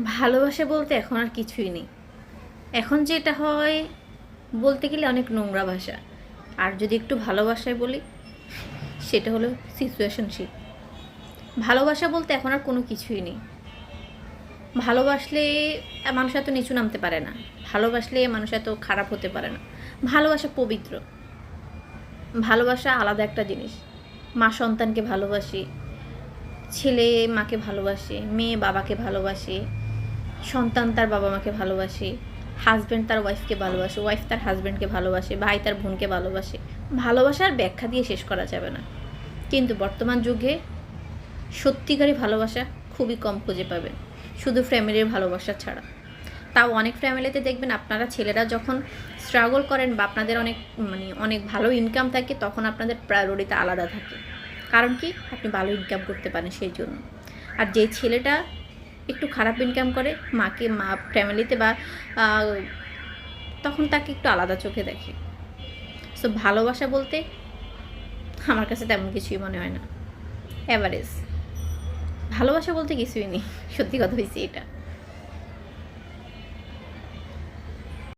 ভালোবাসা বলতে এখন আর কিছুই নেই। এখন যেটা হয় বলতে গেলে অনেক নোংরা ভাষা। আর যদি একটু ভালোবাসায় বলি সেটা হলো সিচুয়েশনশিপ। ভালোবাসা বলতে এখন আর কোনো কিছুই নেই। ভালোবাসলে মানুষ এত নিচু নামতে পারে না, ভালোবাসলে মানুষ এত খারাপ হতে পারে না। ভালোবাসা পবিত্র, ভালোবাসা আলাদা একটা জিনিস। মা সন্তানকে ভালোবাসে, ছেলে মাকে ভালোবাসে, মেয়ে বাবাকে ভালোবাসে, সন্তান তার বাবা মাকে ভালোবাসে, হাজব্যান্ড তার ওয়াইফকে ভালোবাসে, ওয়াইফ তার হাজব্যান্ডকে ভালোবাসে, ভাই তার বোনকে ভালোবাসে। ভালোবাসার ব্যাখ্যা দিয়ে শেষ করা যাবে না। কিন্তু বর্তমান যুগে সত্যিকারই ভালোবাসা খুবই কম খুঁজে পাবেন, শুধু ফ্যামিলির ভালোবাসা ছাড়া। তাও অনেক ফ্যামিলিতে দেখবেন আপনারা ছেলেরা যখন স্ট্রাগল করেন বা আপনাদের অনেক ভালো ইনকাম থাকে, তখন আপনাদের প্রায়োরিটি আলাদা থাকে। কারণ কি, আপনি ভালো ইনকাম করতে পারেন সেই জন্য। আর যে ছেলেটা একটু খারাপ ইনকাম করে মা ফ্যামিলিতে বা তখন তাকে একটু আলাদা চোখে দেখে। সো ভালোবাসা বলতে আমার কাছে তেমন কিছুই মনে হয় না, অ্যাভারেজ। ভালোবাসা বলতে কিছুই নেই, সত্যি কথা হয়েছে এটা।